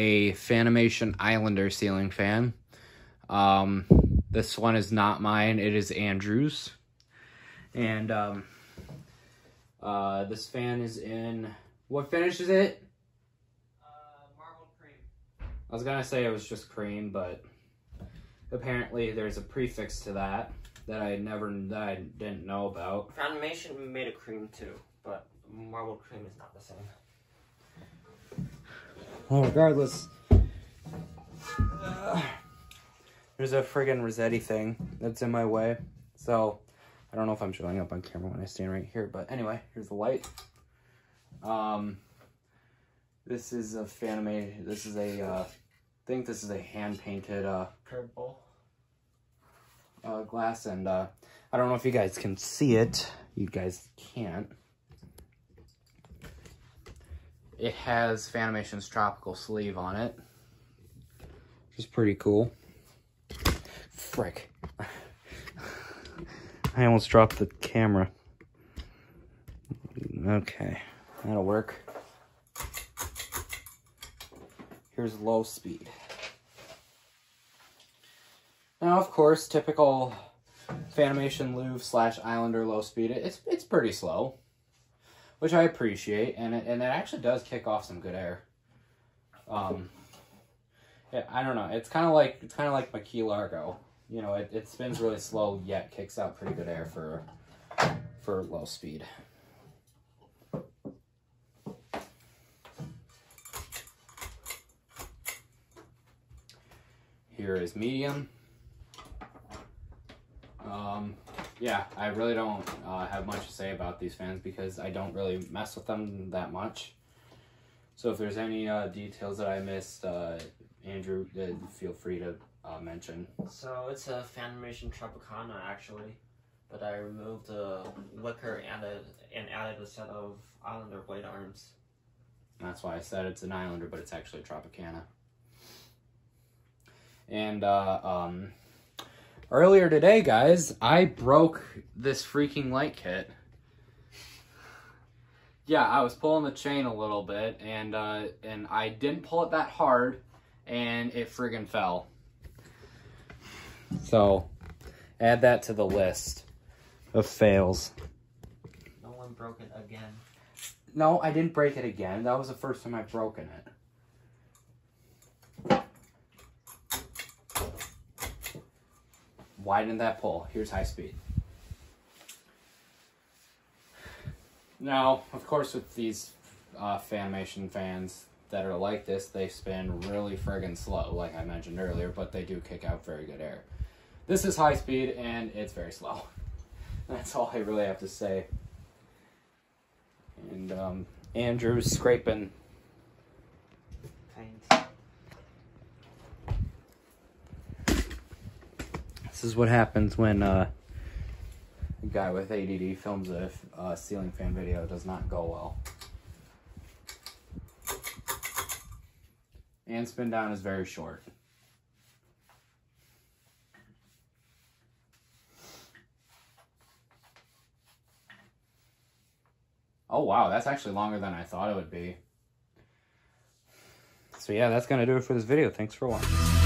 a Fanimation Islander ceiling fan. This one is not mine, it is Andrew's. And this fan is in, what finish is it? Marbled cream. I was gonna say it was just cream, but apparently there's a prefix to that I didn't know about. Fanimation made a cream too, but marbled cream is not the same. Well, regardless, there's a friggin' Rossetti thing that's in my way, so I don't know if I'm showing up on camera when I stand right here, but anyway, here's the light. This is a Fanimation, this is a, I think this is a hand-painted, Curved bowl. Glass, and, I don't know if you guys can see it. You guys can't. It has Fanimation's tropical sleeve on it, which is pretty cool. Frick. I almost dropped the camera. Okay, that'll work. Here's low speed. Now, of course, typical Fanimation Louvre / Islander low speed, it's pretty slow, which I appreciate, and it actually does kick off some good air. Yeah, I don't know. It's kind of like my Key Largo. You know, it spins really slow, yet kicks out pretty good air for low speed. Here is medium. Yeah, I really don't have much to say about these fans because I don't really mess with them that much. So if there's any details that I missed, Andrew, feel free to mention. So it's a Fanimation Tropicana actually, but I removed the wicker and added a set of Islander blade arms. That's why I said it's an Islander, but it's actually a Tropicana. And earlier today, guys, I broke this freaking light kit. Yeah, I was pulling the chain a little bit, and I didn't pull it that hard, and it friggin' fell. So, add that to the list of fails. No one broke it again. No, I didn't break it again. That was the first time I've broken it. Why didn't that pull? Here's high speed. Now, of course, with these Fanimation fans that are like this, they spin really friggin' slow, like I mentioned earlier, but they do kick out very good air. This is high speed, and it's very slow. That's all I really have to say. And Andrew's scraping. Paint. This is what happens when a guy with ADD films a ceiling fan video. It does not go well. And spin down is very short. Oh wow, that's actually longer than I thought it would be. So yeah, that's gonna do it for this video. Thanks for watching.